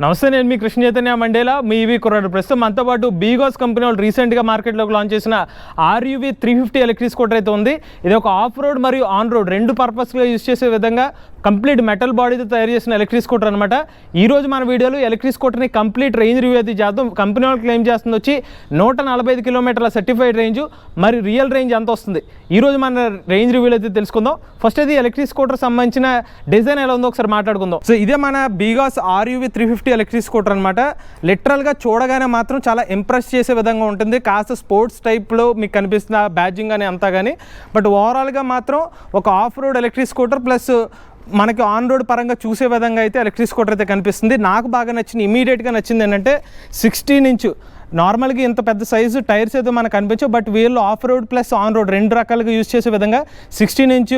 నమస్తే, నేను మీ కృష్ణ చైతన్య మండేలా మీ ఈవీ కుర్రాడు. ప్రస్తుతం మనతో పాటు బీగోస్ కంపెనీ వాళ్ళు రీసెంట్గా మార్కెట్లోకి లాంచ్ చేసిన RUV 350 ఎలక్ట్రిక్ స్కూటర్ అయితే ఉంది. ఇది ఒక ఆఫ్ రోడ్ మరియు ఆన్ రోడ్ రెండు పర్పస్గా యూజ్ చేసే విధంగా కంప్లీట్ మెటల్ బాడీతో తయారు చేసిన ఎలక్ట్రిక్ స్కూటర్ అనమాట. ఈరోజు మన వీడియోలో ఎలక్ట్రిక్ స్కూటర్ని కంప్లీట్ రేంజ్ రివ్యూ అయితే చేద్దాం. కంపెనీ వాళ్ళు క్లెయిమ్ చేస్తుంది వచ్చి 145 కిలోమీటర్ల సర్టిఫైడ్ రేంజ్, మరి రియల్ రేంజ్ ఎంత వస్తుంది ఈరోజు మన రేంజ్ రివ్యూలో అయితే తెలుసుకుందాం. ఫస్ట్ అయితే ఎలక్ట్రిక్ స్కూటర్ సంబంధించిన డిజైన్ ఎలా ఉందో ఒకసారి మాట్లాడుకుందాం. సో ఇదే మన బీగోస్ RUV 350 ఎలక్ట్రిక్ స్కూటర్ అనమాట. లిటరల్గా చూడగానే మాత్రం చాలా ఇంప్రెస్ చేసే విధంగా ఉంటుంది. కాస్త స్పోర్ట్స్ టైప్లో మీకు కనిపిస్తుంది ఆ బ్యాడ్జింగ్ అని అంతా కానీ, బట్ ఓవరాల్గా మాత్రం ఒక of road electric scooter plus మనకి ఆన్ రోడ్ పరంగా చూసే విధంగా అయితే ఎలక్ట్రిక్ స్కూటర్ అయితే కనిపిస్తుంది. నాకు బాగా నచ్చింది, ఇమీడియట్గా నచ్చింది ఏంటంటే 16 ఇంచ్. నార్మల్గా ఇంత పెద్ద సైజు టైర్స్ అయితే మనకు కనిపించవు, బట్ వీళ్ళు of road plus on road రెండు రకాలుగా యూజ్ చేసే విధంగా 16 ఇంచ్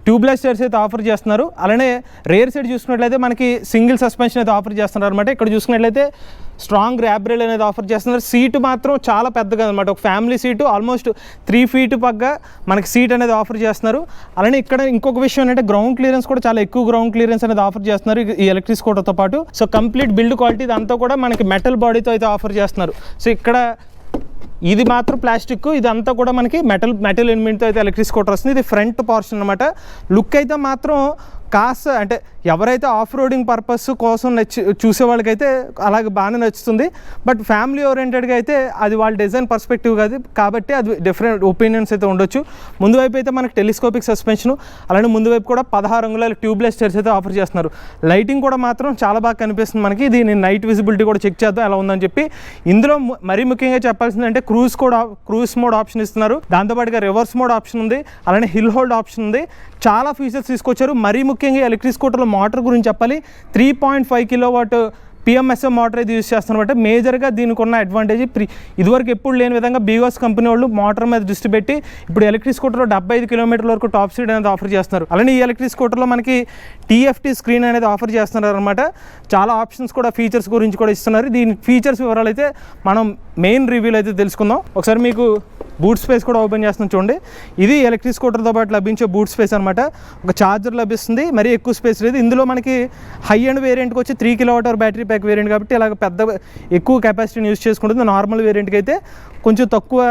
ట్యూబ్లెస్ టైర్స్ అయితే ఆఫర్ చేస్తున్నారు. అలానే రేర్ సైడ్ చూసుకున్నట్లయితే మనకి సింగిల్ సస్పెన్షన్ అయితే ఆఫర్ చేస్తున్నారు అనమాట. ఇక్కడ చూసుకున్నట్లయితే స్ట్రాంగ్ ర్యాబ్ రైల్ అనేది ఆఫర్ చేస్తున్నారు. సీటు మాత్రం చాలా పెద్దగా అనమాట, ఒక ఫ్యామిలీ సీటు ఆల్మోస్ట్ 3 ఫీట్ పగ్గా మనకి సీట్ అనేది ఆఫర్ చేస్తున్నారు. అలానే ఇక్కడ ఇంకొక విషయం ఏంటంటే గ్రౌండ్ క్లియరెన్స్ కూడా చాలా ఎక్కువ గ్రౌండ్ క్లియరెన్స్ అనేది ఆఫర్ చేస్తున్నారు ఈ ఎలక్ట్రిక్ స్కూటర్తో పాటు. సో కంప్లీట్ బిల్డ్ క్వాలిటీ ఇదంతా కూడా మనకి మెటల్ బాడీతో అయితే ఆఫర్ చేస్తున్నారు. సో ఇక్కడ ఇది మాత్రం ప్లాస్టిక్, ఇదంతా కూడా మనకి మెటల్ ఎలిమెంట్తో అయితే ఎలక్ట్రిక్ స్కూటర్ వస్తుంది. ఇది ఫ్రంట్ పోర్షన్ అనమాట. లుక్ అయితే మాత్రం కాస్త అంటే ఎవరైతే ఆఫ్ రోడింగ్ పర్పస్ కోసం చూసే వాళ్ళకైతే అలాగే బాగానే నచ్చుతుంది. బట్ ఫ్యామిలీ ఓరియంటెడ్గా అయితే అది వాళ్ళ డిజైన్ పర్స్పెక్టివ్ కాదు కాబట్టి అది డిఫరెంట్ ఒపీనియన్స్ అయితే ఉండొచ్చు. ముందు వైపు అయితే మనకి టెలిస్కోపిక్ సస్పెన్షన్, అలానే ముందు వైపు కూడా 16 అంగుళాల ట్యూబ్లెస్ టైర్స్ అయితే ఆఫర్ చేస్తున్నారు. లైటింగ్ కూడా మాత్రం చాలా బాగా కనిపిస్తుంది మనకి. దీని నైట్ విజిబిలిటీ కూడా చెక్ చేద్దాం ఎలా ఉందని చెప్పి. ఇందులో మరీ ముఖ్యంగా చెప్పాల్సిందంటే క్రూజ్ మోడ్ ఆప్షన్ ఇస్తున్నారు. దాంతోపాటుగా రివర్స్ మోడ్ ఆప్షన్ ఉంది, అలానే హిల్ హోల్డ్ ఆప్షన్ ఉంది. చాలా ఫీచర్స్ తీసుకొచ్చారు. మరీ ముఖ్యంగా ఎలక్ట్రిక్ స్కూటర్లో మోటార్ గురించి చెప్పాలి. 3.5 కిలోవాట్ PMSM మోటార్ అయితే యూజ్ చేస్తున్నమాట. మేజర్గా దీనికి ఉన్న అడ్వాంటేజ్ ఇదివరకు ఎప్పుడు లేని విధంగా బీగోస్ కంపెనీ వాళ్ళు మోటార్ మీద దృష్టి పెట్టి ఇప్పుడు ఎలక్ట్రిక్ స్కూటర్లో 75 కిలోమీటర్ల వరకు టాప్ స్పీడ్ అనేది ఆఫర్ చేస్తున్నారు. అలానే ఈ ఎలక్ట్రిక్ స్కూటర్లో మనకి TFT స్క్రీన్ అనేది ఆఫర్ చేస్తున్నారు అనమాట. చాలా ఆప్షన్స్ కూడా ఫీచర్స్ గురించి కూడా ఇస్తున్నారు. దీని ఫీచర్స్ వివరాలు అయితే మనం మెయిన్ రివ్యూలో అయితే తెలుసుకుందాం. ఒకసారి మీకు బూట్ స్పేస్ కూడా ఓపెన్ చేస్తున్నాం చూడండి. ఇది ఎలక్ట్రిక్ స్కూటర్తో పాటు లభించే బూట్ స్పేస్ అనమాట. ఒక ఛార్జర్ లభిస్తుంది, మరీ ఎక్కువ స్పేస్ లేదు. ఇందులో మనకి హై అండ్ వేరియంట్కి వచ్చి 3 kWh బ్యాటరీ ప్యాక్ వేరియంట్ కాబట్టి అలాగ ఎక్కువ కెపాసిటీని యూజ్ చేసుకుంటుంది. నార్మల్ వేరియంట్కి అయితే కొంచెం తక్కువ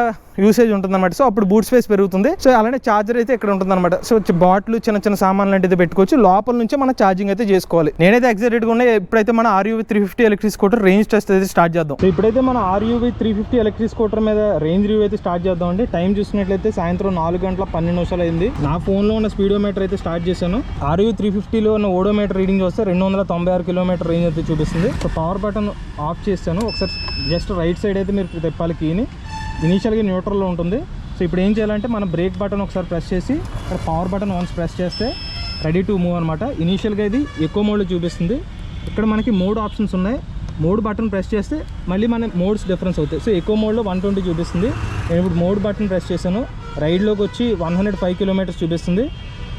యూసేజ్ ఉంటుందన్నమాట. సో అప్పుడు బూట్ స్పేస్ పెరుగుతుంది. సో అలానే ఛార్జర్ అయితే ఇక్కడ ఉంటుందన్నమాట. సో బాటిల్ చిన్న సామాన్లు లాంటిది పెట్టుకోవచ్చు. లోపల నుంచి మనం ఛార్జింగ్ అయితే చేసుకోవాలి. నేనైతే ఎగ్జైటెడ్గా ఉన్నాయి. ఇప్పుడైతే మన RUV 350 electric scooter range test అయితే స్టార్ట్ చేద్దాం. సో ఇప్పుడైతే మన RUV 350 ఎలక్ట్రిక్ స్కూటర్ మీద రేంజ్ రివ్యూ అయితే స్టార్ట్ చేద్దాం అండి. టైం చూసినట్లయితే సాయంత్రం 4:12 అయింది. నా ఫోన్లో ఉన్న స్పీడోమీటర్ అయితే స్టార్ట్ చేశాను. RUV 350లో ఉన్న ఓడోమీటర్ రీడింగ్ చూస్తే 296 కిలోమీటర్ రేంజ్ అయితే చూపిస్తుంది. సో పవర్ బటన్ ఆఫ్ చేస్తాను. ఒకసారి జస్ట్ రైట్ సైడ్ అయితే మీరు తిప్పాలి కీని. ఇనీషియల్గా న్యూట్రల్లో ఉంటుంది. సో ఇప్పుడు ఏం చేయాలంటే మనం బ్రేక్ బటన్ ఒకసారి ప్రెస్ చేసి ఇక్కడ పవర్ బటన్ వన్స్ ప్రెస్ చేస్తే రెడీ టు మూవ్ అనమాట. ఇనీషియల్గా ఇది ఎక్కువ మోడ్లో చూపిస్తుంది. ఇక్కడ మనకి మోడ్ ఆప్షన్స్ ఉన్నాయి. మోడ్ బటన్ ప్రెస్ చేస్తే మళ్ళీ మన మోడ్స్ డిఫరెన్స్ అవుతాయి. సో ఎక్కువ మోడ్లో 120 చూపిస్తుంది. నేను ఇప్పుడు మోడ్ బటన్ ప్రెస్ చేశాను. రైడ్లోకి వచ్చి 105 కిలోమీటర్స్ చూపిస్తుంది.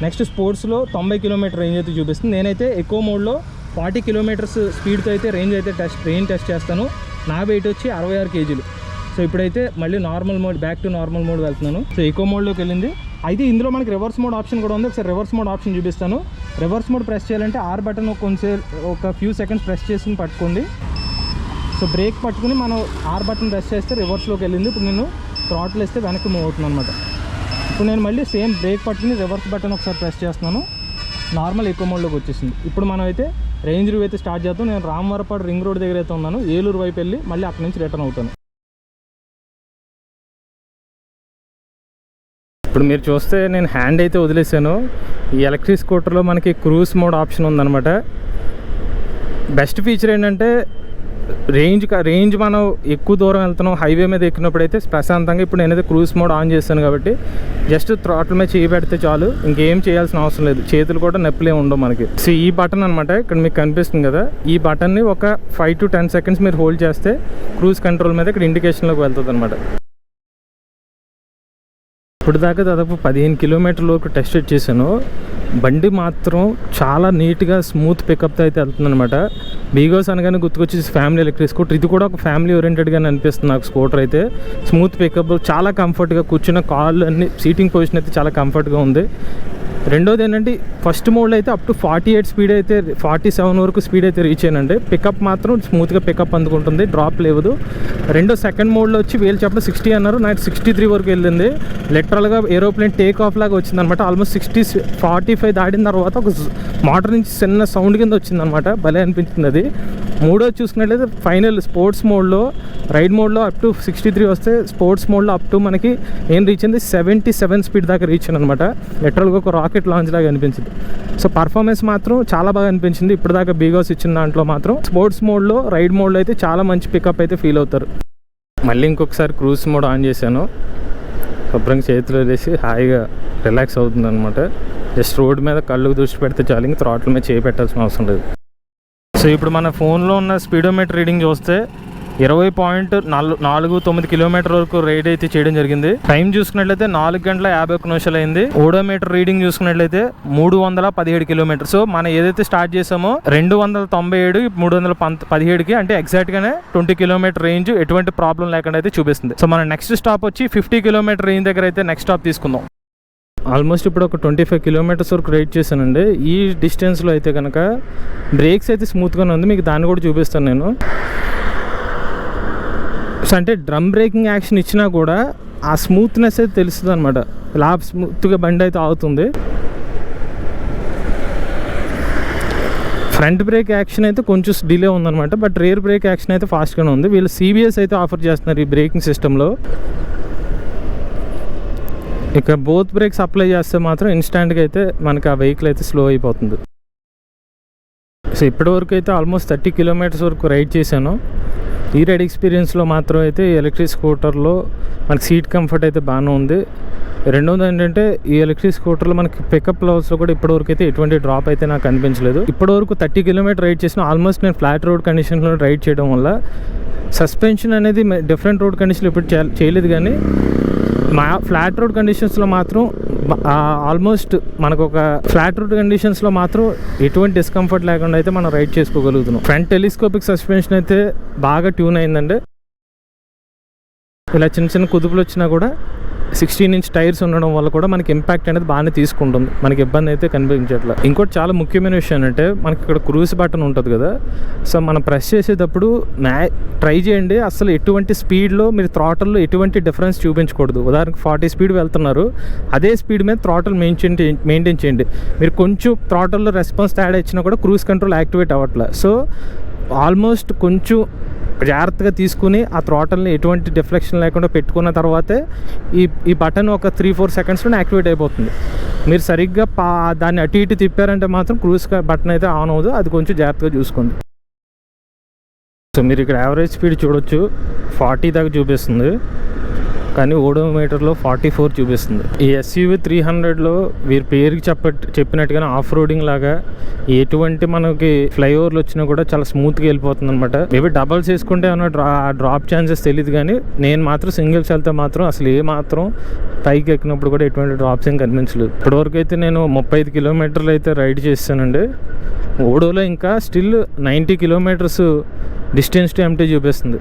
నెక్స్ట్ స్పోర్ట్స్లో 90 కిలోమీటర్ రేంజ్ అయితే చూపిస్తుంది. నేనైతే ఎక్కువ మోడ్లో 40 కిలోమీటర్స్ స్పీడ్తో అయితే రేంజ్ టెస్ట్ చేస్తాను. నా వెయిట్ వచ్చి 66 kg. సో ఇప్పుడైతే మళ్ళీ normal mode back to normal mode వెళ్తున్నాను. సో ఎక్కువ మోడ్లోకి వెళ్ళింది. అయితే ఇందులో మనకి రివర్స్ మోడ్ ఆప్షన్ కూడా ఉంది. ఒకసారి రివర్స్ మోడ్ ఆప్షన్ చూపిస్తాను. రివర్స్ మోడ్ ప్రెస్ చేయాలంటే R బటన్ ఒక ఫ్యూ సెకండ్స్ ప్రెస్ చేసుకుని పట్టుకోండి. సో బ్రేక్ పట్టుకుని మనం R బటన్ ప్రెస్ చేస్తే రివర్స్లోకి వెళ్ళింది. ఇప్పుడు నేను థ్రాటిల్ వేస్తే వెనక్కి మూవ్ అవుతుంది అనమాట. ఇప్పుడు నేను మళ్ళీ సేమ్ బ్రేక్ పట్టుకుని రివర్స్ బటన్ ఒకసారి ప్రెస్ చేస్తున్నాను. నార్మల్ ఎక్కువ మోడ్లోకి వచ్చేసింది. ఇప్పుడు మనం అయితే రేంజ్ రివ్యూ అయితే స్టార్ట్ చేద్దాం. నేను రామవరపాడు రింగ్ రోడ్ దగ్గర అయితే ఉన్నాను. ఏలూరు వైపు వెళ్ళి మళ్ళీ అక్కడి నుంచి రిటర్న్ అవుతాను. ఇప్పుడు మీరు చూస్తే నేను హ్యాండ్ అయితే వదిలేసాను. ఈ ఎలక్ట్రిక్ స్కూటర్లో మనకి క్రూజ్ మోడ్ ఆప్షన్ ఉందన్నమాట. బెస్ట్ ఫీచర్ ఏంటంటే రేంజ్ మనం ఎక్కువ దూరం వెళ్తున్నాం హైవే మీద ఎక్కినప్పుడు అయితే ప్రశాంతంగా. ఇప్పుడు నేనైతే క్రూజ్ మోడ్ ఆన్ చేస్తాను కాబట్టి జస్ట్ థ్రాటిల్ మీద చేయి పెడితే చాలు, ఇంకేం చేయాల్సిన అవసరం లేదు. చేతులు కూడా నొప్పులే ఉండవు మనకి. సో ఈ బటన్ అనమాట ఇక్కడ మీకు కనిపిస్తుంది కదా, ఈ బటన్ని ఒక 5 to 10 seconds మీరు హోల్డ్ చేస్తే క్రూజ్ కంట్రోల్ మీద ఇక్కడ ఇండికేషన్లోకి వెళ్తుంది అనమాట. ఇప్పుడు దాకా దాదాపు 15 కిలోమీటర్ల వరకు టెస్ట్ చేశాను. బండి మాత్రం చాలా నీట్గా స్మూత్ పికప్తో అయితే వెళ్తుంది అనమాట. బీగోస్ అనగానే గుర్తుకొచ్చి ఫ్యామిలీ ఎలక్ట్రిక్ స్కూటర్. ఇది కూడా ఒక ఫ్యామిలీ ఓరియంటెడ్గానే అనిపిస్తుంది నాకు. స్కూటర్ అయితే స్మూత్ పికప్, చాలా కంఫర్ట్గా కూర్చున్న కాళ్ళు అన్ని సీటింగ్ పొజిషన్ అయితే చాలా కంఫర్ట్గా ఉంది. రెండోది ఏంటంటే ఫస్ట్ మోడ్లో అయితే అప్ టు 48 స్పీడ్ అయితే 47 వరకు స్పీడ్ అయితే రీచ్ అయ్యానండి. పికప్ మాత్రం స్మూత్గా పికప్ అందుకుంటుంది, డ్రాప్ లేదు. సెకండ్ మోడ్లో వచ్చి వీళ్ళు చెప్పడం 60 అన్నారు, నాకు 63 వరకు వెళ్ళింది. లిటరల్గా ఏరోప్లేన్ టేక్ ఆఫ్ లాగా వచ్చిందనమాట. ఆల్మోస్ట్ 45 దాటిన తర్వాత ఒక మోటార్ నుంచి చిన్న సౌండ్ కింద వచ్చిందనమాట, భలే అనిపించింది అది. మూడోది చూసుకున్నట్లయితే ఫైనల్ స్పోర్ట్స్ మోడ్లో, రైడ్ మోడ్లో అప్ టు 63 వస్తే, స్పోర్ట్స్ మోడ్లో అప్ టు మనకి ఏం రీచ్ అయింది 77 స్పీడ్ దాకా రీచ్ అనమాట. లిటరల్గా ఒక రాకెట్ లాంచ్ లాగా అనిపించింది. సో పర్ఫార్మెన్స్ మాత్రం చాలా బాగా అనిపించింది ఇప్పుడు దాకా బీగాస్ ఇచ్చిన దాంట్లో మాత్రం. స్పోర్ట్స్ మోడ్లో, రైడ్ మోడ్లో అయితే చాలా మంచి పికప్ అయితే ఫీల్ అవుతారు. మళ్ళీ ఇంకొకసారి క్రూజ్ మోడ్ ఆన్ చేశాను, శుభ్రంగా చేతిలో వేసి హాయిగా రిలాక్స్ అవుతుంది అనమాట. జస్ట్ రోడ్ మీద కళ్ళకు దృష్టి పెడితే చాలు, ఇంక థ్రాట్ల మీద చేయి పెట్టాల్సిన అవసరం లేదు. సో ఇప్పుడు మన ఫోన్లో ఉన్న స్పీడోమీటర్ రీడింగ్ చూస్తే 20.49 కిలోమీటర్ వరకు రైడ్ అయితే చేయడం జరిగింది. టైం చూసుకున్నట్లయితే 4 గంటల 51 నిమిషాలు అయింది. ఓడోమీటర్ రీడింగ్ చూసుకున్నట్లయితే 317 కిలోమీటర్. సో మనం ఏదైతే స్టార్ట్ చేసామో 297 317కి అంటే ఎగ్జాక్ట్ గానే 20 కిలోమీటర్ రేంజ్ ఎటువంటి ప్రాబ్లం లేకుండా అయితే చూపిస్తుంది. సో మన నెక్స్ట్ స్టాప్ వచ్చి 50 కిలోమీటర్ రేంజ్ దగ్గర అయితే నెక్స్ట్ స్టాప్ తీసుకుందాం. ఆల్మోస్ట్ ఇప్పుడు ఒక 25 కిలోమీటర్స్ వరకు రైడ్ చేశానండి. ఈ డిస్టెన్స్లో అయితే కనుక బ్రేక్స్ అయితే స్మూత్గానే ఉంది, మీకు దాన్ని కూడా చూపిస్తాను నేను. సో అంటే డ్రమ్ బ్రేకింగ్ యాక్షన్ ఇచ్చినా కూడా ఆ స్మూత్నెస్ అయితే తెలుస్తుంది అనమాట, ఇలా స్మూత్గా బండి అయితే ఆగుతుంది. ఫ్రంట్ బ్రేక్ యాక్షన్ అయితే కొంచెం డిలే ఉందన్నమాట, బట్ రేర్ బ్రేక్ యాక్షన్ అయితే ఫాస్ట్గానే ఉంది. వీళ్ళు CBS అయితే ఆఫర్ చేస్తున్నారు ఈ బ్రేకింగ్ సిస్టంలో. ఇక బోత్ బ్రేక్స్ అప్లై చేస్తే మాత్రం ఇన్స్టాంట్గా అయితే మనకి ఆ వెహికల్ అయితే స్లో అయిపోతుంది. సో ఇప్పటివరకు అయితే ఆల్మోస్ట్ 30 కిలోమీటర్స్ వరకు రైడ్ చేశాను. ఈ రైడ్ ఎక్స్పీరియన్స్లో మాత్రం అయితే ఎలక్ట్రిక్ స్కూటర్లో మనకి సీట్ కంఫర్ట్ అయితే బాగానే ఉంది. రెండోది ఏంటంటే ఈ ఎలక్ట్రిక్ స్కూటర్లో మనకి పికప్ లెవెల్స్లో కూడా ఇప్పటివరకు అయితే ఎటువంటి డ్రాప్ అయితే నాకు అనిపించలేదు. ఇప్పటివరకు 30 కిలోమీటర్ రైడ్ చేసిన ఆల్మోస్ట్ నేను ఫ్లాట్ రోడ్ కండిషన్లో రైడ్ చేయడం వల్ల సస్పెన్షన్ అనేది డిఫరెంట్ రోడ్ కండిషన్లో ఇప్పుడు చేయలేదు, కానీ మా ఫ్లాట్ రోడ్ కండిషన్స్లో మాత్రం ఆల్మోస్ట్ మనకు ఒక ఫ్లాట్ రోడ్ కండిషన్స్లో మాత్రం ఎటువంటి డిస్కంఫర్ట్ లేకుండా అయితే మనం రైడ్ చేసుకోగలుగుతున్నాం. ఫ్రంట్ టెలిస్కోపిక్ సస్పెన్షన్ అయితే బాగా ట్యూన్ అయిందండి. ఇలా చిన్న చిన్న కుదుపులు వచ్చినా కూడా 16 ఇంచ్ టైర్స్ ఉండడం వల్ల కూడా మనకి ఇంపాక్ట్ అనేది బాగానే తీసుకుంటుంది, మనకి ఇబ్బంది అయితే కనిపించట్లేదు. ఇంకోటి చాలా ముఖ్యమైన విషయం అంటే మనకి ఇక్కడ క్రూజ్ బటన్ ఉంటుంది కదా, సో మనం ప్రెస్ చేసేటప్పుడు ట్రై చేయండి అసలు ఎటువంటి స్పీడ్లో మీరు థ్రాటల్లో ఎటువంటి డిఫరెన్స్ చూపించకూడదు. ఉదాహరణకు 40 స్పీడ్ వెళ్తున్నారు, అదే స్పీడ్ మీద థ్రాటల్ మెయింటైన్ చేయండి. మీరు కొంచెం థ్రాటల్లో రెస్పాన్స్ తేడా ఇచ్చినా కూడా క్రూజ్ కంట్రోల్ యాక్టివేట్ అవ్వట్లేదు. సో ఆల్మోస్ట్ కొంచెం జాగ్రత్తగా తీసుకుని ఆ థ్రాటల్ని ఎటువంటి డిఫ్లెక్షన్ లేకుండా పెట్టుకున్న తర్వాతే ఈ బటన్ ఒక 3-4 సెకండ్స్లో యాక్టివేట్ అయిపోతుంది. మీరు సరిగ్గా దాన్ని అటు ఇటు తిప్పారంటే మాత్రం క్రూజ్ బటన్ అయితే ఆన్ అవ్వదు, అది కొంచెం జాగ్రత్తగా చూసుకోండి. సో మీరు ఇక్కడ యావరేజ్ స్పీడ్ చూడొచ్చు, 40 దాకా చూపిస్తుంది, కానీ ఓడోమీటర్లో 44 చూపిస్తుంది. ఈ SUV 300లో వీరి పేరుకి చెప్పినట్టుగానే ఆఫ్ రోడింగ్ లాగా ఎటువంటి మనకి ఫ్లైఓవర్లు వచ్చినా కూడా చాలా స్మూత్గా వెళ్ళిపోతుంది అనమాట. మేబీ డబల్స్ వేసుకుంటే ఏమన్నా డ్రాప్ ఛాన్సెస్ తెలియదు, కానీ నేను మాత్రం సింగిల్స్ వెళ్తే మాత్రం అసలు ఏ మాత్రం పైకి ఎక్కినప్పుడు కూడా ఎటువంటి డ్రాప్స్ ఏం కనిపించలేదు. ఇప్పటివరకు అయితే నేను 35 కిలోమీటర్లు అయితే రైడ్ చేస్తానండి. ఓడోలో ఇంకా still 90 kilometres distance to empty చూపిస్తుంది.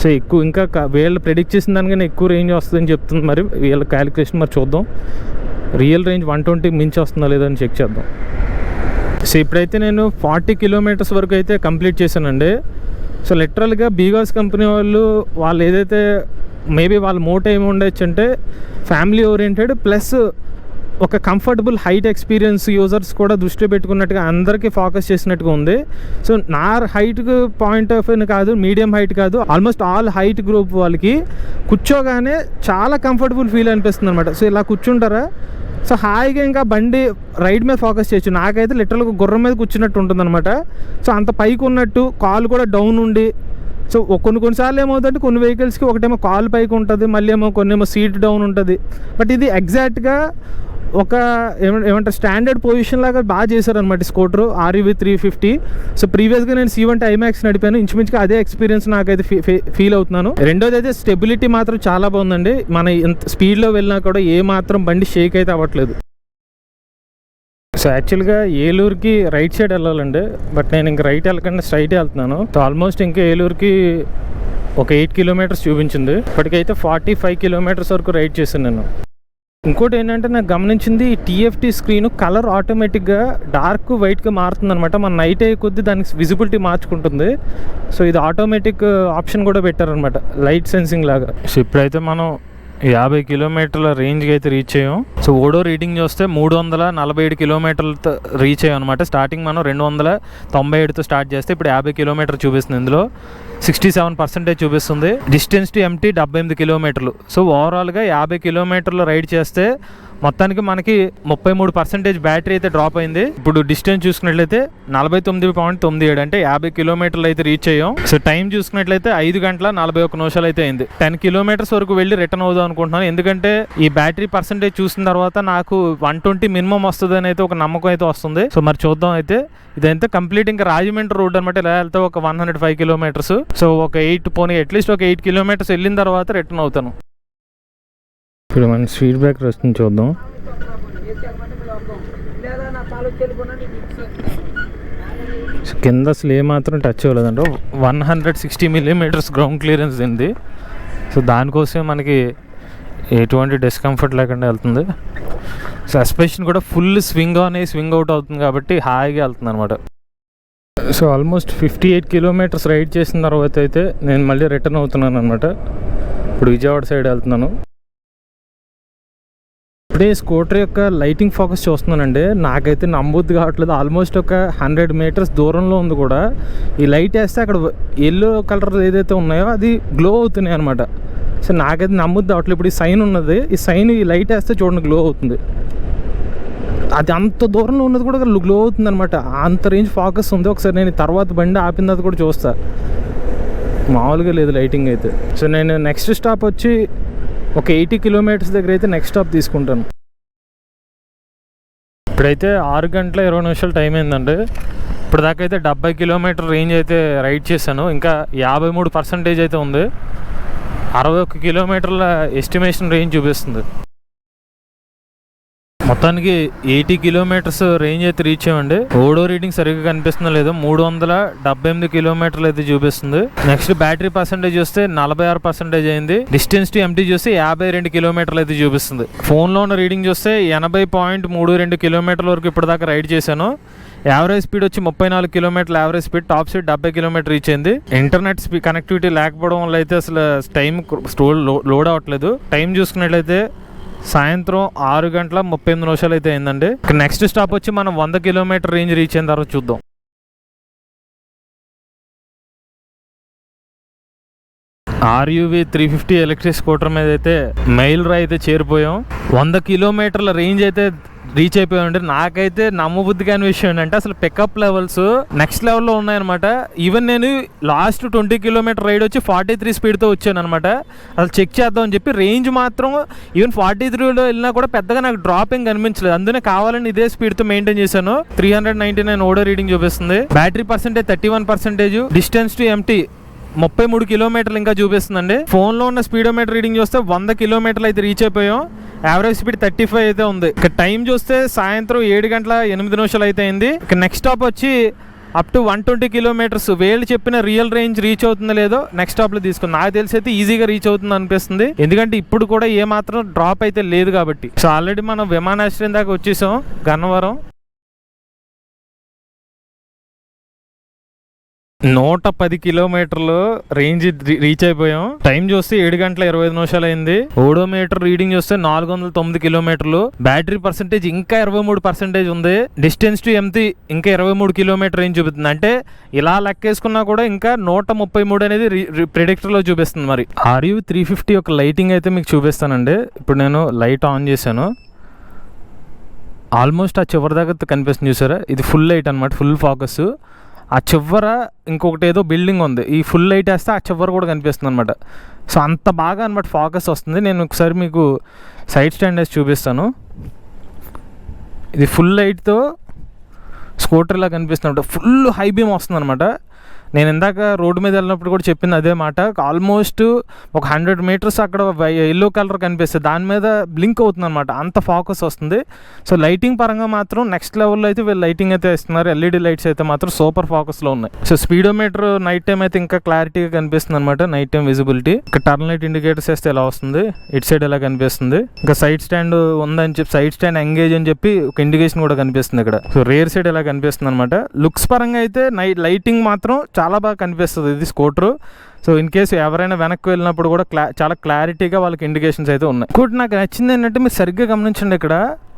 సో ఎక్కువ ఇంకా వీళ్ళు ప్రెడిక్ట్ చేసిన దానికన్నా ఎక్కువ రేంజ్ వస్తుందని చెప్తుంది. మరి వీళ్ళ క్యాలిక్యులేషన్ మరి చూద్దాం, రియల్ రేంజ్ 120 మించి వస్తుందా లేదా అని చెక్ చేద్దాం. సో ఇప్పుడైతే నేను 40 కిలోమీటర్స్ వరకు అయితే కంప్లీట్ చేశానండి. సో లిటరల్గా బీగాస్ కంపెనీ వాళ్ళు ఏదైతే మేబీ వాళ్ళ మోటో ఏమి ఉండొచ్చు అంటే ఫ్యామిలీ ఓరియంటెడ్ ప్లస్ ఒక కంఫర్టబుల్ హైట్ ఎక్స్పీరియన్స్ యూజర్స్ కూడా దృష్టిలో పెట్టుకున్నట్టుగా అందరికీ ఫోకస్ చేసినట్టుగా ఉంది. సో నా హైట్ పాయింట్ ఆఫ్ వ్యూ కాదు, మీడియం హైట్ కాదు, ఆల్మోస్ట్ ఆల్ హైట్ గ్రూప్ వాళ్ళకి కూర్చోగానే చాలా కంఫర్టబుల్ ఫీల్ అనిపిస్తుంది అనమాట. సో ఇలా కూర్చుంటారా, సో హాయిగా ఇంకా బండి రైడ్ మీద ఫోకస్ చేయొచ్చు. నాకైతే లిటరల్గా గుర్రం మీద కూర్చున్నట్టు ఉంటుంది అనమాట. సో అంత పైకి ఉన్నట్టు, కాలు కూడా డౌన్ ఉండి, సో కొన్నిసార్లు ఏమవుతుందంటే కొన్ని వెహికల్స్కి ఒకటేమో కాలు పైకి ఉంటుంది, మళ్ళీ కొన్నేమో సీట్ డౌన్ ఉంటుంది. బట్ ఇది ఎగ్జాక్ట్గా ఒక ఏమంటారు స్టాండర్డ్ పొజిషన్ లాగా బాగా చేశారనమాట స్కూటర్ RUV 350. సో ప్రీవియస్గా నేను C1 IMAX నడిపాను, ఇంచుమించుగా అదే ఎక్స్పీరియన్స్ నాకైతే ఫీల్ అవుతున్నాను. రెండోది అయితే స్టెబిలిటీ మాత్రం చాలా బాగుందండి. మన ఎంత స్పీడ్లో వెళ్ళినా కూడా ఏ మాత్రం బండి షేక్ అయితే అవ్వట్లేదు. సో యాక్చువల్గా ఏలూరుకి రైట్ సైడ్ వెళ్ళాలండి, బట్ నేను ఇంక రైట్ వెళ్ళకుండా స్ట్రైట్ వెళ్తున్నాను. సో ఆల్మోస్ట్ ఇంకా ఏలూరుకి ఒక 8 కిలోమీటర్స్ చూపించింది. ఇప్పటికైతే 45 కిలోమీటర్స్ వరకు రైడ్ చేశాను నేను. ఇంకోటి ఏంటంటే నాకు గమనించింది, ఈ టీఎఫ్టీ స్క్రీన్ కలర్ ఆటోమేటిక్గా డార్క్ వైట్గా మారుతుంది అనమాట. మన నైట్ అయ్యే కొద్దీ దానికి విజిబిలిటీ మార్చుకుంటుంది. సో ఇది ఆటోమేటిక్ ఆప్షన్ కూడా పెట్టారనమాట, లైట్ సెన్సింగ్ లాగా. సో ఇప్పుడైతే మనం 50 కిలోమీటర్ల రేంజ్కి అయితే రీచ్ అయ్యాం. సో ఓడో రీడింగ్ చూస్తే 347 కిలోమీటర్లతో రీచ్ అయ్యాం అనమాట. స్టార్టింగ్ మనం 297తో స్టార్ట్ చేస్తే ఇప్పుడు 50 కిలోమీటర్ చూపిస్తుంది. ఇందులో 67% చూపిస్తుంది. డిస్టెన్స్ టు ఎంటీ 78 కిలోమీటర్లు. సో ఓవరాల్గా 50 కిలోమీటర్లు రైడ్ చేస్తే మొత్తానికి మనకి 33% బ్యాటరీ అయితే డ్రాప్ అయింది. ఇప్పుడు డిస్టెన్స్ చూసుకున్నట్లయితే 49.97, అంటే 50 కిలోమీటర్లు అయితే రీచ్ అయ్యాం. సో టైం చూసుకున్నట్లయితే 5 గంటల 41 నిమిషాలు అయితే అయింది. 10 కిలోమీటర్స్ వరకు వెళ్ళి రిటర్న్ అవుదాం అనుకుంటున్నాను. ఎందుకంటే ఈ బ్యాటరీ పర్సెంటేజ్ చూసిన తర్వాత నాకు 120 మినిమం వస్తుంది అని అయితే ఒక నమ్మకం అయితే వస్తుంది. సో మరి చూద్దాం. అయితే ఇదైతే కంప్లీట్ ఇంకా రాజమండ్రి రోడ్ అనమాట. ఇలా వెళ్తే ఒక 105 కిలోమీటర్స్. సో ఒక 8 పోనీ అట్లీస్ట్ ఒక 8 కిలోమీటర్స్ వెళ్ళిన తర్వాత రిటర్న్ అవుతాను. ఇప్పుడు మన స్పీడ్ బ్రేకర్ వస్తుంది, చూద్దాం. కింద అసలు ఏమాత్రం టచ్ అవ్వలేదంటే 160 మిల్లీమీటర్స్ గ్రౌండ్ క్లియరెన్స్ ఉంది. సో దానికోసం మనకి ఎటువంటి డిస్కంఫర్ట్ లేకుండా వెళ్తుంది. సస్పెన్షన్ కూడా ఫుల్ స్వింగ్ ఆన్ అయ్యి స్వింగ్ అవుట్ అవుతుంది కాబట్టి హాయిగా వెళ్తుంది అనమాట. సో ఆల్మోస్ట్ 58 కిలోమీటర్స్ రైడ్ చేసిన తర్వాత అయితే నేను మళ్ళీ రిటర్న్ అవుతున్నాను అనమాట. ఇప్పుడు విజయవాడ సైడ్ వెళ్తున్నాను. ఇప్పుడే స్కూటర్ యొక్క లైటింగ్ ఫోకస్ చూస్తున్నానండి. నాకైతే నమ్మబుద్ధి కావట్లేదు. ఆల్మోస్ట్ ఒక 100 మీటర్స్ దూరంలో ఉంది కూడా. ఈ లైట్ వేస్తే అక్కడ ఎల్లో కలర్ ఏదైతే ఉన్నాయో అది గ్లో అవుతున్నాయి అనమాట. సో నాకైతే నమ్మబుద్ధి కావట్లేదు. ఇప్పుడు ఈ సైన్ ఉన్నది, ఈ సైన్ ఈ లైట్ వేస్తే చూడండి గ్లో అవుతుంది. అది అంత దూరంలో ఉన్నది కూడా గ్లో అవుతుంది అనమాట. అంత రేంజ్ ఫోకస్ ఉంది. ఒకసారి నేను తర్వాత బండి ఆపిన తర్వాత కూడా చూస్తా. మామూలుగా లేదు లైటింగ్ అయితే. సో నేను నెక్స్ట్ స్టాప్ వచ్చి ఒక 80 కిలోమీటర్స్ దగ్గర అయితే నెక్స్ట్ స్టాప్ తీసుకుంటాను. ఇప్పుడైతే 6 గంటల 20 నిమిషాలు టైం అయిందండి. ఇప్పుడు దాకా అయితే 70 కిలోమీటర్ రేంజ్ అయితే రైడ్ చేశాను. ఇంకా 53% అయితే ఉంది. 61 కిలోమీటర్ల ఎస్టిమేషన్ రేంజ్ చూపిస్తుంది. మొత్తానికి 80 కిలోమీటర్స్ రేంజ్ అయితే రీచ్ అయ్యండి. ఓడో రీడింగ్ సరిగ్గా కనిపిస్తుందో లేదో 378 కిలోమీటర్లు అయితే చూపిస్తుంది. నెక్స్ట్ బ్యాటరీ పర్సెంటేజ్ చూస్తే 46% అయింది. డిస్టెన్స్ టు ఎంటీ చూస్తే 52 కిలోమీటర్లు అయితే చూపిస్తుంది. ఫోన్లో ఉన్న రీడింగ్ చూస్తే 80.32 కిలోమీటర్ల వరకు ఇప్పుడు దాకా రైడ్ చేశాను. యావరేజ్ స్పీడ్ వచ్చి 34 కిలోమీటర్ల average speed. Top speed 70 kilometre reach అయింది. ఇంటర్నెట్ కనెక్టివిటీ లేకపోవడం వల్ల అయితే అసలు టైం లోడ్ అవ్వట్లేదు. టైం చూసుకున్నట్లయితే సాయంత్రం 6 గంటల 38 నిమిషాలు అయితే అయిందండి. నెక్స్ట్ స్టాప్ వచ్చి మనం 100 కిలోమీటర్ రేంజ్ రీచ్ అయిన తర్వాత చూద్దాం. ఆర్యూవీ 350 ఎలక్ట్రిక్ స్కూటర్ మీద అయితే మైల్ రా అయితే చేరిపోయాం. 100 కిలోమీటర్ల రేంజ్ అయితే రీచ్ అయిపోయామంటే నాకైతే నమ్మబుద్ధి కాని విషయం ఏంటంటే అసలు పికప్ లెవెల్స్ నెక్స్ట్ లెవెల్లో ఉన్నాయన్నమాట. ఈవెన్ నేను లాస్ట్ 20 కిలోమీటర్ రైడ్ వచ్చి 43 స్పీడ్తో వచ్చాను అనమాట. అసలు చెక్ చేద్దామని చెప్పి రేంజ్ మాత్రం ఈవెన్ 43లో వెళ్ళినా కూడా పెద్దగా నాకు డ్రాపింగ్ అనిపించలేదు. అందుకే కావాలని ఇదే స్పీడ్తో మెయింటైన్ చేశాను. 399 ఓడో రీడింగ్ చూపిస్తుంది. Battery percentage 31%. Distance to empty 33 కిలోమీటర్లు ఇంకా చూపిస్తుందండి. ఫోన్లో ఉన్న స్పీడోమీటర్ రీడింగ్ చూస్తే 100 కిలోమీటర్లు అయితే రీచ్ అయిపోయాం. యావరేజ్ స్పీడ్ 35 అయితే ఉంది. ఇక టైం చూస్తే సాయంత్రం 7 గంటల 8 నిమిషాలు అయితే అయింది. ఇక నెక్స్ట్ స్టాప్ వచ్చి అప్ టు 120 కిలోమీటర్స్. వీళ్ళు చెప్పిన రియల్ రేంజ్ రీచ్ అవుతుందో లేదో నెక్స్ట్ స్టాప్లో తీసుకుంది. నాకు తెలిసి అయితే ఈజీగా రీచ్ అవుతుంది అనిపిస్తుంది. ఎందుకంటే ఇప్పుడు కూడా ఏమాత్రం డ్రాప్ అయితే లేదు కాబట్టి. సో ఆల్రెడీ మనం విమానాశ్రయం దాకా వచ్చేసాం, గన్నవరం. 110 కిలోమీటర్లు రేంజ్ రీచ్ అయిపోయాం. టైం చూస్తే 7 గంటల 25 నిమిషాలు అయింది. ఓడోమీటర్ రీడింగ్ చూస్తే 409 కిలోమీటర్లు. బ్యాటరీ పర్సెంటేజ్ ఇంకా 23% ఉంది. డిస్టెన్స్ టు ఎంటీ ఇంకా 23 కిలోమీటర్ రేంజ్ చూపిస్తుంది. అంటే ఇలా లెక్కేసుకున్నా కూడా ఇంకా 133 అనేది ప్రిడిక్టర్లో చూపిస్తుంది. మరి ఆర్యూ 350 ఒక లైటింగ్ అయితే మీకు చూపిస్తానండి. ఇప్పుడు నేను లైట్ ఆన్ చేశాను. ఆల్మోస్ట్ ఆ చివరి దాకా కనిపిస్తుంది, చూసారా? ఇది ఫుల్ లైట్ అనమాట, ఫుల్ ఫోకస్. ఆ చివర ఇంకొకటి ఏదో బిల్డింగ్ ఉంది. ఈ ఫుల్ లైట్ వేస్తే ఆ చివర కూడా కనిపిస్తుంది అనమాట. సో అంత బాగా అనమాట ఫోకస్ వస్తుంది. నేను ఒకసారి మీకు సైడ్ స్టాండ్ వేసి చూపిస్తాను. ఇది ఫుల్ లైట్తో స్కూటర్ ఇలా కనిపిస్తుంది అనమాట. ఫుల్ హై బీమ్ వస్తుంది అనమాట. నేను ఇందాక రోడ్డు మీద వెళ్ళినప్పుడు కూడా చెప్పింది అదే మాట. ఆల్మోస్ట్ ఒక 100 మీటర్స్ అక్కడ ఎల్లో కలర్ కనిపిస్తుంది, దాని మీద బ్లింక్ అవుతుంది అనమాట, అంత ఫోకస్ వస్తుంది. సో లైటింగ్ పరంగా మాత్రం నెక్స్ట్ లెవెల్లో అయితే వీళ్ళు లైటింగ్ అయితే ఇస్తున్నారు. ఎల్ఈడి లైట్స్ అయితే మాత్రం సూపర్ ఫోకస్లో ఉన్నాయి. సో స్పీడోమీటర్ నైట్ టైం అయితే ఇంకా క్లారిటీగా కనిపిస్తుంది అనమాట, నైట్ టైం విజిబిలిటీ. ఇక్కడ టర్న్ లైట్ ఇండికేటర్స్ వేస్తే ఎలా వస్తుంది, ఇటు సైడ్ ఎలా కనిపిస్తుంది. ఇంకా సైడ్ స్టాండ్ ఉందని చెప్పి, సైడ్ స్టాండ్ ఎంగేజ్ అని చెప్పి ఒక ఇండికేషన్ కూడా కనిపిస్తుంది ఇక్కడ. సో రేర్ సైడ్ ఎలా కనిపిస్తుంది అనమాట. లుక్స్ పరంగా అయితే లైటింగ్ మాత్రం చాలా బాగా కనిపిస్తుంది ఇది స్కూటర్. సో ఇన్ కేసు ఎవరైనా వెనక్కి వెళ్ళినప్పుడు కూడా చాలా క్లారిటీగా వాళ్ళకి ఇండికేషన్స్ అయితే ఉన్నాయి. ఇంకోటి నాకు నచ్చింది ఏంటంటే, మీరు సరిగ్గా గమనించండి, ఇక్కడ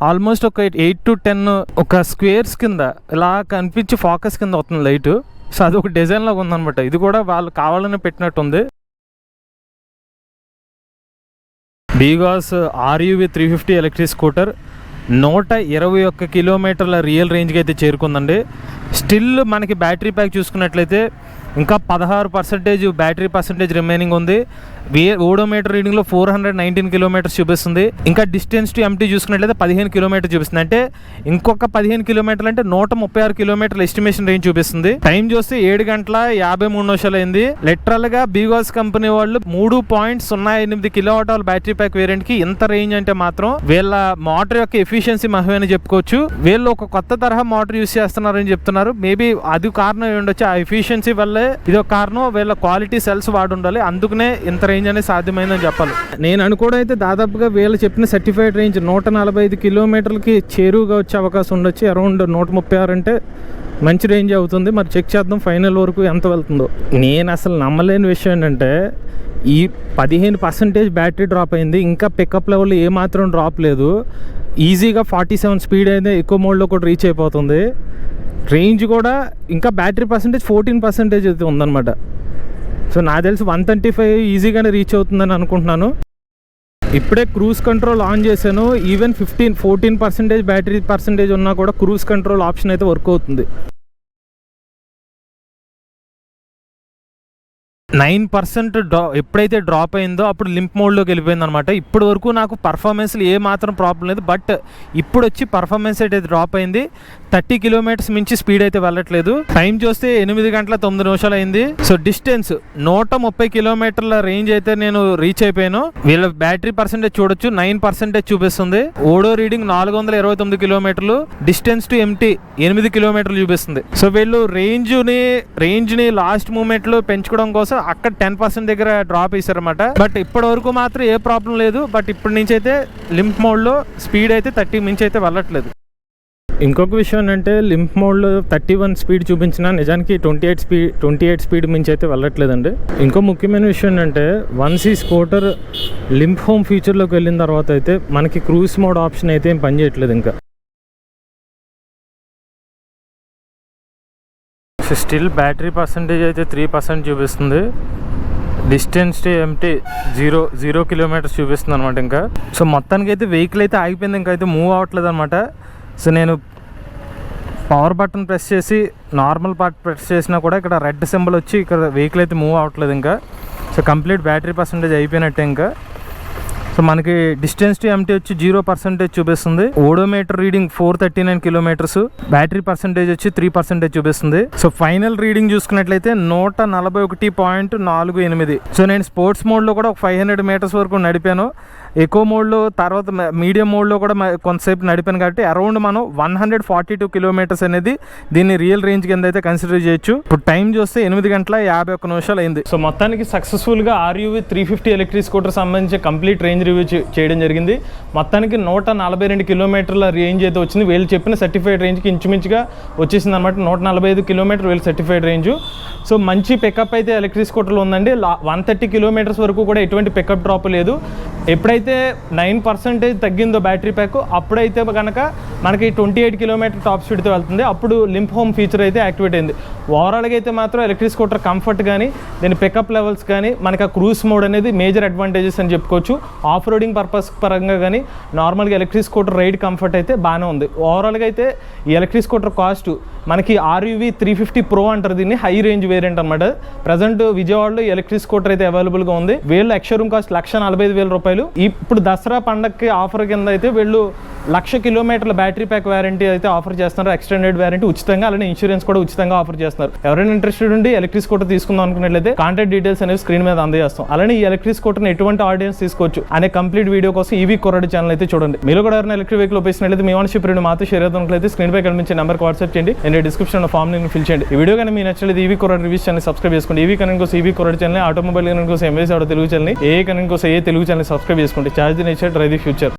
ఆల్మోస్ట్ ఒక 8 to 10 ఒక స్క్వేర్స్ కింద ఇలా కనిపించి ఫోకస్ కింద అవుతుంది లైట్. సో అది ఒక డిజైన్ లాగా ఉందన్నమాట. ఇది కూడా వాళ్ళు కావాలని పెట్టినట్టుంది. బీగాస్ RUV 350 ఎలక్ట్రిక్ స్కూటర్ 121 కిలోమీటర్ల రియల్ రేంజ్కి అయితే చేరుకుందండి. స్టిల్ మనకి బ్యాటరీ ప్యాక్ చూసుకున్నట్లయితే ఇంకా 16% బ్యాటరీ పర్సెంటేజ్ రిమైనింగ్ ఉంది. ఓడోమీటర్ రీడింగ్లో 419 కిలోమీటర్స్ చూపిస్తుంది. ఇంకా డిస్టెన్స్ టు ఎంటీ చూసుకున్నట్లయితే 15 కిలోమీటర్ చూపిస్తుంది. అంటే ఇంకొక 15 కిలోమీటర్లు అంటే 136 కిలోమీటర్ల ఎస్టిమేషన్ రేంజ్ చూపిస్తుంది. టైం చూస్తే 7 గంటల 53 నిమిషాలు అయింది. లిటరల్గా బీగాస్ కంపెనీ వాళ్ళు 3.08 కిలోవాట్ బ్యాటరీ ప్యాక్ వేరియంట్ కి ఇంత రేంజ్ అంటే మాత్రం వీళ్ళ మోటార్ యొక్క ఎఫిషియన్సీ మహమని చెప్పుకోవచ్చు. వీళ్ళు ఒక కొత్త తరహా మోటార్ యూస్ చేస్తున్నారని చెప్తున్నారు. మేబీ అది కారణం ఉండొచ్చు, ఆ ఎఫిషియన్సీ వల్లే ఇది ఒక కారణం. వీళ్ళ క్వాలిటీ సెల్స్ వాడి ఉండాలి, అందుకనే ఇంత రేంజ్ అనేది సాధ్యమైందని చెప్పాలి. నేను అనుకోవడం అయితే దాదాపుగా వీళ్ళు చెప్పిన సర్టిఫైడ్ రేంజ్ 145 కిలోమీటర్లకి చేరువుగా వచ్చే అవకాశం ఉండొచ్చు. అరౌండ్ 136 అంటే మంచి రేంజ్ అవుతుంది. మరి చెక్ చేద్దాం ఫైనల్ వరకు ఎంత వెళ్తుందో. నేను అసలు నమ్మలేని విషయం ఏంటంటే, ఈ 15% బ్యాటరీ డ్రాప్ అయింది, ఇంకా పికప్ లెవెల్ ఏమాత్రం డ్రాప్ లేదు. ఈజీగా 47 స్పీడ్ అయితే ఎక్కువ మోడ్లో కూడా రీచ్ అయిపోతుంది. రేంజ్ కూడా ఇంకా బ్యాటరీ పర్సెంటేజ్ 14% అయితే ఉందన్నమాట. సో నాకు తెలిసి 135 ఈజీగానే రీచ్ అవుతుందని అనుకుంటున్నాను. ఇప్పుడే క్రూజ్ కంట్రోల్ ఆన్ చేశాను. ఈవెన్ 14% బ్యాటరీ పర్సెంటేజ్ ఉన్నా కూడా క్రూజ్ కంట్రోల్ ఆప్షన్ అయితే వర్క్ అవుతుంది. 9% ఎప్పుడైతే డ్రాప్ అయిందో అప్పుడు లింప్ మోడ్లోకి వెళ్ళిపోయింది అనమాట. ఇప్పటి వరకు నాకు పర్ఫార్మెన్స్లో ఏ మాత్రం ప్రాబ్లం లేదు. బట్ ఇప్పుడు వచ్చి పర్ఫార్మెన్స్ అయితే డ్రాప్ అయింది. 30 కిలోమీటర్స్ మించి స్పీడ్ అయితే వెళ్ళట్లేదు. టైం చూస్తే 8 గంటల 9 నిమిషాలు అయింది. సో డిస్టెన్స్ 130 కిలోమీటర్ల రేంజ్ అయితే నేను రీచ్ అయిపోయాను. వీళ్ళ బ్యాటరీ పర్సెంటేజ్ చూడొచ్చు, 9% చూపిస్తుంది. ఓడో రీడింగ్ 429 కిలోమీటర్లు, డిస్టెన్స్ టు ఎంటీ 8 కిలోమీటర్లు చూపిస్తుంది. సో వీళ్ళు రేంజ్ని లాస్ట్ మూమెంట్లో పెంచుకోవడం కోసం అక్కడ 10% దగ్గర డ్రాప్ చేశారన్నమాట. బట్ ఇప్పటి వరకు మాత్రం ఏ ప్రాబ్లం లేదు. బట్ ఇప్పటి నుంచి అయితే లింప్ మోడ్లో స్పీడ్ అయితే 30 మించి అయితే వెళ్ళట్లేదు. ఇంకొక విషయం ఏంటంటే, లింప్ మోడ్లో 31 స్పీడ్ చూపించినా నిజానికి 28 స్పీడ్ మించి అయితే వెళ్ళట్లేదండి. ఇంకో ముఖ్యమైన విషయం ఏంటంటే, వన్స్ ఈ స్కూటర్ లింప్ హోమ్ ఫీచర్లోకి వెళ్ళిన తర్వాత అయితే మనకి క్రూజ్ మోడ్ ఆప్షన్ అయితే ఏం పనిచేయట్లేదు. ఇంకా స్టిల్ బ్యాటరీ పర్సెంటేజ్ అయితే 3% చూపిస్తుంది. డిస్టెన్స్ టు ఎంటీ 0 కిలోమీటర్స్ చూపిస్తుంది అనమాట. ఇంకా సో మొత్తానికి అయితే వెహికల్ అయితే ఆగిపోయింది, ఇంకా అయితే మూవ్ అవ్వట్లేదు అనమాట. సో నేను పవర్ బటన్ ప్రెస్ చేసి నార్మల్ పార్ట్ ప్రెస్ చేసినా కూడా ఇక్కడ రెడ్ సింబల్ వచ్చి ఇక్కడ వెహికల్ అయితే మూవ్ అవ్వట్లేదు ఇంకా. సో కంప్లీట్ బ్యాటరీ పర్సెంటేజ్ అయిపోయినట్టే ఇంకా. సో మనకి డిస్టెన్స్ టు ఎంటీ వచ్చి 0% చూపిస్తుంది. Odometer reading 439 kilometres, battery percentage వచ్చి 3% చూపిస్తుంది. సో ఫైనల్ రీడింగ్ చూసుకున్నట్లయితే 141.48. సో నేను స్పోర్ట్స్ మోడ్లో కూడా ఒక 500 మీటర్స్ వరకు నడిపాను. ఎకో మోడ్లో తర్వాత మీడియం మోడ్లో కూడా కొంతసేపు నడిపాను కాబట్టి అరౌండ్ మనం 142 కిలోమీటర్స్ అనేది దీన్ని రియల్ రేంజ్ కింద అయితే కన్సిడర్ చేయొచ్చు. ఇప్పుడు టైం చూస్తే 8 గంటల 51 నిమిషాలు అయింది. సో మొత్తానికి సక్సెస్ఫుల్గా RUV 350 ఎలక్ట్రిక్ స్కూటర్ సంబంధించి కంప్లీట్ రేంజ్ రివ్యూ చేయడం జరిగింది. మొత్తానికి 142 కిలోమీటర్ల రేంజ్ అయితే వచ్చింది. వీళ్ళు చెప్పిన సర్టిఫైడ్ రేంజ్కి ఇంచుమించుగా వచ్చేసింది అనమాట. 145 కిలోమీటర్ వీళ్ళు సర్టిఫైడ్ రేంజ్. సో మంచి పికప్ అయితే ఎలక్ట్రిక్ స్కూటర్లో ఉందండి. 130 కిలోమీటర్స్ వరకు కూడా ఎటువంటి పికప్ డ్రాప్ లేదు. ఎప్పుడైతే 9% తగ్గిందో బ్యాటరీ ప్యాక్, అప్పుడైతే కనుక మనకి 28 కిలోమీటర్ టాప్ స్పీడ్తో వెళ్తుంది. అప్పుడు లింప్ హోమ్ ఫీచర్ అయితే యాక్టివేట్ అయింది. ఓవరాల్గా అయితే మాత్రం ఎలక్ట్రిక్ స్కూటర్ కంఫర్ట్ కానీ దీని పికప్ లెవెల్స్ కానీ మనకి ఆ క్రూజ్ మోడ్ అనేది మేజర్ అడ్వాంటేజెస్ అని చెప్పుకోవచ్చు. ఆఫ్ రోడింగ్ పర్పస్ పరంగా కానీ నార్మల్గా ఎలక్ట్రిక్ స్కూటర్ రైడ్ కంఫర్ట్ అయితే బాగానే ఉంది. ఓవరాల్గా అయితే ఈ ఎలక్ట్రిక్ స్కూటర్ కాస్ట్ మనకి RUV 350 Pro అంటారు దీన్ని, హై రేంజ్ వేరియంట్ అనమాట. ప్రజెంట్ విజయవాడలో ఎలక్ట్రిక్ స్కూటర్ అయితే అవైలబుల్గా ఉంది. వీళ్ళు ఎక్స్ షోరూమ్ కాస్ట్ 1,45,000 రూపాయలు. ఇప్పుడు దసరా పండగకి ఆఫర్ కింద అయితే వీళ్ళు 1,00,000 కిలోమీటర్ల బ్యాటరీ ప్యాక్ వారంటీ అయితే ఆఫర్ చేస్తున్నారు. ఎక్స్టెండెడ్ వారంటీ ఉచితంగా, అలానే ఇన్సూరెన్స్ కూడా ఉచితంగా ఆఫర్ చేస్తున్నారు. ఎవరైనా ఇంట్రెస్టెడ్ ఉండి ఎలక్ట్రిక్ స్కూటర్ తీసుకుందాం అనుకున్నట్లయితే కాంటాక్ట్ డీటెయిల్స్ అనేవి స్క్రీన్ మీద అందజేస్తాం. అలానే ఈ ఎలక్ట్రిక్ స్కూటర్ని ఎటువంటి ఆడియన్స్ తీసుకోవచ్చు అనే కంప్లీట్ వీడియో కోసం ఈవీ కుర్రాడు ఛానల్ అయితే చూడండి. మీరు కూడా ఎవరైనా ఎలక్ట్రిక్ వెహికల్ ఉపయోగించినట్లయితే మీ ఓనర్షిప్ రేట్ మాతో షేర్ అవుతున్నట్లయితే స్క్రీన్ పై కనిపించే నెంబర్కి వాట్సాప్ చేయండి. నేను డిస్క్రిప్షన్ ఫామ్ ని ఫిల్ చేయండి. ఈ వీడియో కానీ మీ నచ్చినట్లయితే ఈవీ కుర్రాడు రివ్యూస్ ఛానల్ సబ్స్క్రైబ్ చేసుకోండి. ఈవీ కనెక్ట్ కోసం ఈవీ కుర్రాడు ఛానల్, ఆటోమొబైల్ కనెక్ట్ కోసం ఎంఎస్ ఆటో తెలుగు ఛానల్, ఏ కనెక్ట్ కోసం ఏ తెలుగు ఛానల్ సబ్స్క్రైబ్ చేసుకోండి. Charge nature drive the future.